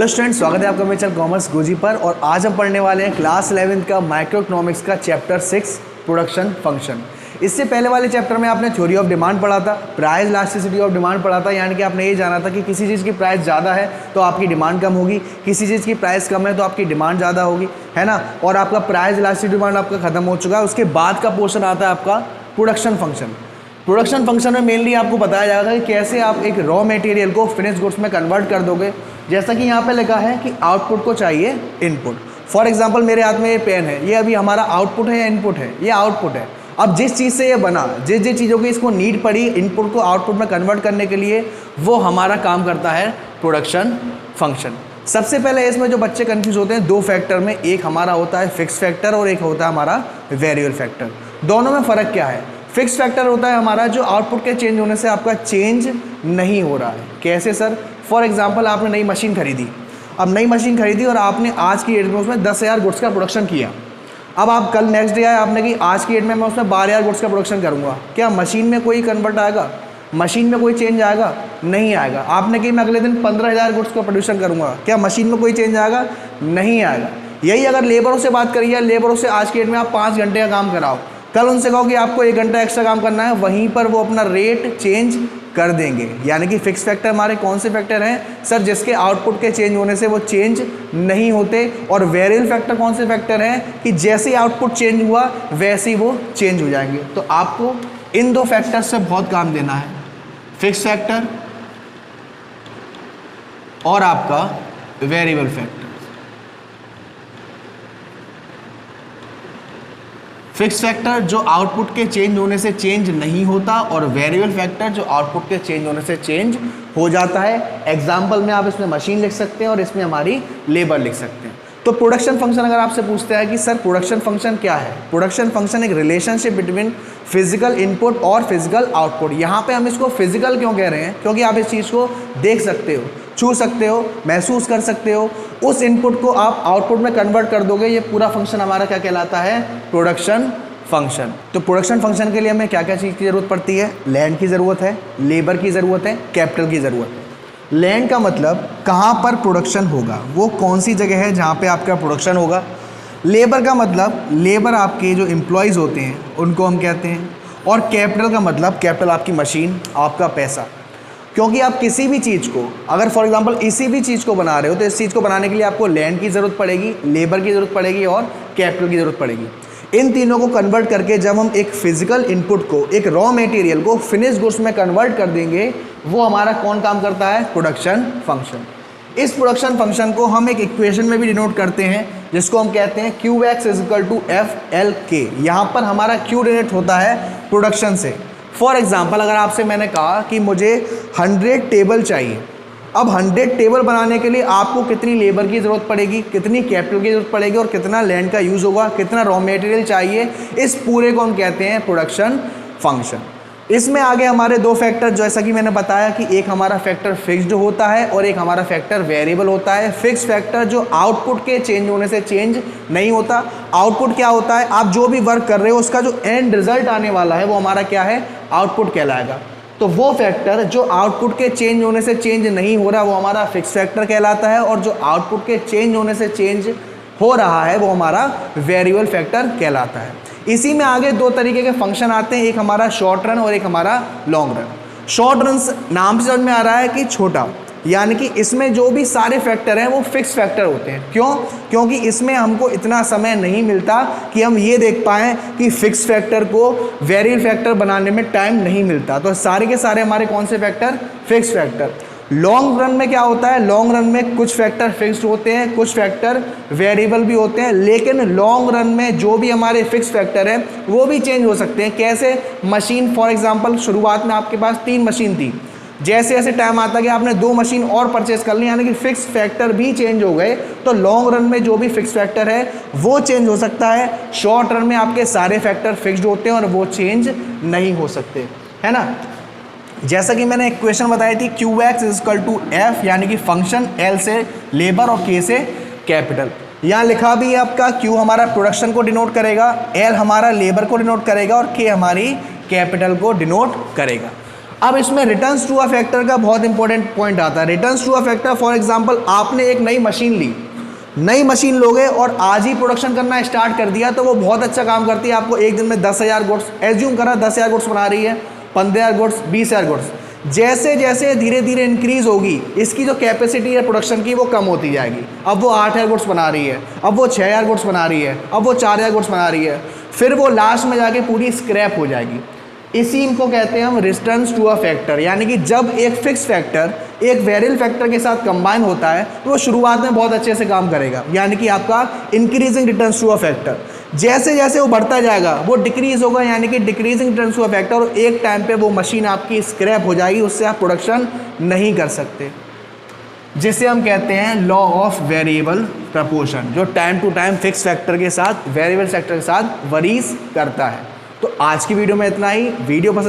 Hello student, स्वागत है आपका मेरे चैनल कॉमर्स गोजी पर। और आज हम पढ़ने वाले हैं क्लास 11th का माइक्रो इकोनॉमिक्स का चैप्टर 6 प्रोडक्शन फंक्शन। इससे पहले वाले चैप्टर में आपने थ्योरी ऑफ डिमांड पढ़ा था, प्राइस इलास्टिसिटी ऑफ डिमांड पढ़ा था, यानी कि आपने ये जाना था कि किसी चीज़ की प्राइस ज़्यादा है तो आपकी डिमांड कम होगी, किसी चीज़ की प्राइस कम है तो आपकी डिमांड ज़्यादा होगी, है ना। और आपका प्राइस इलास्टिसिटी डिमांड आपका खत्म हो चुका है। उसके बाद का पोर्शन आता है आपका प्रोडक्शन फंक्शन। प्रोडक्शन फंक्शन में मेनली आपको बताया जाएगा कि कैसे आप एक रॉ मटेरियल को फिनिश गुड्स में कन्वर्ट कर दोगे। जैसा कि यहाँ पे लिखा है कि आउटपुट को चाहिए इनपुट। फॉर एग्जांपल मेरे हाथ में ये पेन है, ये अभी हमारा आउटपुट है या इनपुट है? ये आउटपुट है। अब जिस चीज़ से ये बना, जिस जिस चीज़ों की इसको नीड पड़ी इनपुट को आउटपुट में कन्वर्ट करने के लिए, वो हमारा काम करता है प्रोडक्शन फंक्शन। सबसे पहले इसमें जो बच्चे कंफ्यूज होते हैं दो फैक्टर में, एक हमारा होता है फिक्स फैक्टर और एक होता है हमारा वेरिएबल फैक्टर। दोनों में फ़र्क क्या है? फिक्स फैक्टर होता है हमारा जो आउटपुट के चेंज होने से आपका चेंज नहीं हो रहा है। कैसे सर? फॉर एग्जांपल आपने नई मशीन खरीदी, अब नई मशीन खरीदी और आपने आज की डेट में उसमें 10,000 गुड्स का प्रोडक्शन किया। अब आप कल नेक्स्ट डे आए, आपने कि आज की डेट में मैं उसमें 12,000 गुड्स का प्रोडक्शन करूँगा। क्या मशीन में कोई कन्वर्ट आएगा? मशीन में कोई चेंज आएगा? नहीं आएगा। आपने कि मैं अगले दिन 15,000 गुड्स का प्रोडक्शन करूँगा, क्या मशीन में कोई चेंज आएगा? नहीं आएगा। यही अगर लेबरों से बात करिए, लेबरों से आज की डेट में आप 5 घंटे का काम कराओ, कल उनसे कहो कि आपको 1 घंटा एक्स्ट्रा काम करना है, वहीं पर वो अपना रेट चेंज कर देंगे। यानी कि फिक्स फैक्टर हमारे कौन से फैक्टर हैं सर? जिसके आउटपुट के चेंज होने से वो चेंज नहीं होते। और वेरिएबल फैक्टर कौन से फैक्टर हैं कि जैसे आउटपुट चेंज हुआ वैसे ही वो चेंज हो जाएंगे। तो आपको इन दो फैक्टर से बहुत काम देना है, फिक्स फैक्टर और आपका वेरिएबल फैक्टर। फिक्स फैक्टर जो आउटपुट के चेंज होने से चेंज नहीं होता और वेरिएबल फैक्टर जो आउटपुट के चेंज होने से चेंज हो जाता है। एग्जांपल में आप इसमें मशीन लिख सकते हैं और इसमें हमारी लेबर लिख सकते हैं। तो प्रोडक्शन फंक्शन अगर आपसे पूछते हैं कि सर प्रोडक्शन फंक्शन क्या है? प्रोडक्शन फंक्शन एक रिलेशनशिप बिटवीन फिजिकल इनपुट और फिजिकल आउटपुट। यहाँ पे हम इसको फिजिकल क्यों कह रहे हैं? क्योंकि आप इस चीज़ को देख सकते हो, छू सकते हो, महसूस कर सकते हो। उस इनपुट को आप आउटपुट में कन्वर्ट कर दोगे। ये पूरा फंक्शन हमारा क्या कहलाता है? Production function. तो प्रोडक्शन फंक्शन के लिए हमें क्या क्या चीज़ की ज़रूरत पड़ती है? लैंड की ज़रूरत है, लेबर की ज़रूरत है, कैपिटल की ज़रूरत है। लैंड का मतलब कहाँ पर प्रोडक्शन होगा, वो कौन सी जगह है जहाँ पे आपका प्रोडक्शन होगा। लेबर का मतलब लेबर आपके जो एम्प्लॉयज़ होते हैं उनको हम कहते हैं। और कैपिटल का मतलब कैपिटल आपकी मशीन, आपका पैसा। क्योंकि आप किसी भी चीज़ को अगर फॉर एग्जांपल इसी भी चीज़ को बना रहे हो तो इस चीज़ को बनाने के लिए आपको लैंड की ज़रूरत पड़ेगी, लेबर की ज़रूरत पड़ेगी और कैपिटल की ज़रूरत पड़ेगी। इन तीनों को कन्वर्ट करके जब हम एक फिजिकल इनपुट को, एक रॉ मटेरियल को फिनिश गुड्स में कन्वर्ट कर देंगे, वो हमारा कौन काम करता है? Production function. इस प्रोडक्शन फंक्शन को हम एक इक्वेशन में भी डिनोट करते हैं जिसको हम कहते हैं QX = FLK। यहाँ पर हमारा Q डिनोट होता है प्रोडक्शन से। फॉर एग्जाम्पल अगर आपसे मैंने कहा कि मुझे 100 टेबल चाहिए, अब 100 टेबल बनाने के लिए आपको कितनी लेबर की ज़रूरत पड़ेगी, कितनी कैपिटल की ज़रूरत पड़ेगी और कितना लैंड का यूज़ होगा, कितना रॉ मटेरियल चाहिए, इस पूरे को हम कहते हैं प्रोडक्शन फंक्शन। इसमें आगे हमारे दो फैक्टर, जैसा कि मैंने बताया कि एक हमारा फैक्टर फिक्स्ड होता है और एक हमारा फैक्टर वेरिएबल होता है। फिक्स फैक्टर जो आउटपुट के चेंज होने से चेंज नहीं होता। आउटपुट क्या होता है? आप जो भी वर्क कर रहे हो उसका जो एंड रिजल्ट आने वाला है वो हमारा क्या है? आउटपुट कहलाएगा। तो वो फैक्टर जो आउटपुट के चेंज होने से चेंज नहीं हो रहा वो हमारा फिक्स फैक्टर कहलाता है, और जो आउटपुट के चेंज होने से चेंज हो रहा है वो हमारा वेरिएबल फैक्टर कहलाता है। इसी में आगे दो तरीके के फंक्शन आते हैं, एक हमारा शॉर्ट रन और एक हमारा लॉन्ग रन। शॉर्ट रन नाम से समझ में आ रहा है कि छोटा, यानी कि इसमें जो भी सारे फैक्टर हैं वो फिक्स फैक्टर होते हैं। क्यों? क्योंकि इसमें हमको इतना समय नहीं मिलता कि हम ये देख पाएँ कि फिक्स फैक्टर को वेरिएबल फैक्टर बनाने में टाइम नहीं मिलता। तो सारे के सारे हमारे कौन से factor? Fix factor. Long run में क्या होता है? लॉन्ग रन में कुछ फैक्टर फिक्स्ड होते हैं, कुछ फैक्टर वेरिएबल भी होते हैं, लेकिन लॉन्ग रन में जो भी हमारे फिक्स फैक्टर हैं वो भी चेंज हो सकते हैं। कैसे? मशीन फॉर एग्जांपल शुरुआत में आपके पास 3 मशीन थी, जैसे जैसे टाइम आता कि आपने 2 मशीन और परचेज कर ली, यानी कि फिक्स फैक्टर भी चेंज हो गए। तो लॉन्ग रन में जो भी फिक्स फैक्टर है वो चेंज हो सकता है। शॉर्ट रन में आपके सारे फैक्टर फिक्स्ड होते हैं और वो चेंज नहीं हो सकते, है ना। जैसा कि मैंने इक्वेशन बताई थी QX = F, यानी कि फंक्शन L से लेबर और K से कैपिटल। यहाँ लिखा भी है आपका Q हमारा प्रोडक्शन को डिनोट करेगा, L हमारा लेबर को डिनोट करेगा और K हमारी कैपिटल को डिनोट करेगा। अब इसमें रिटर्न्स टू अ फैक्टर का बहुत इंपॉर्टेंट पॉइंट आता है। Returns to a factor, for example आपने एक नई मशीन ली, नई मशीन लोगे और आज ही प्रोडक्शन करना स्टार्ट कर दिया तो वो बहुत अच्छा काम करती है, आपको एक दिन में 10,000 गुड्स, एज्यूम करा 10,000 गुड्स बना रही है, 15,000 गुड्स, 20,000 गुड्स। जैसे जैसे धीरे धीरे इंक्रीज होगी इसकी जो कैपेसिटी है प्रोडक्शन की वो कम होती जाएगी। अब वो 8,000 गुड्स बना रही है, अब वो 6,000 गुड्स बना रही है, अब वो 4,000 गुड्स बना रही है, फिर वो लास्ट में जाके पूरी स्क्रैप हो जाएगी। इसी इनको कहते हैं हम रिटर्न्स टू अ फैक्टर, यानी कि जब एक फिक्स फैक्टर एक वेरिएबल फैक्टर के साथ कंबाइन होता है तो वो शुरुआत में बहुत अच्छे से काम करेगा, यानी कि आपका increasing returns to a factor. जैसे जैसे वो बढ़ता जाएगा वो डिक्रीज होगा, यानी कि decreasing returns to a factor, और एक टाइम पे वो मशीन आपकी स्क्रैप हो जाएगी, उससे आप प्रोडक्शन नहीं कर सकते, जिसे हम कहते हैं लॉ ऑफ वेरिएबल प्रपोर्शन, जो time to time fix factor के साथ वेरिएबल फैक्टर के साथ वरीज करता है। तो आज की वीडियो में इतना ही। वीडियो पसंद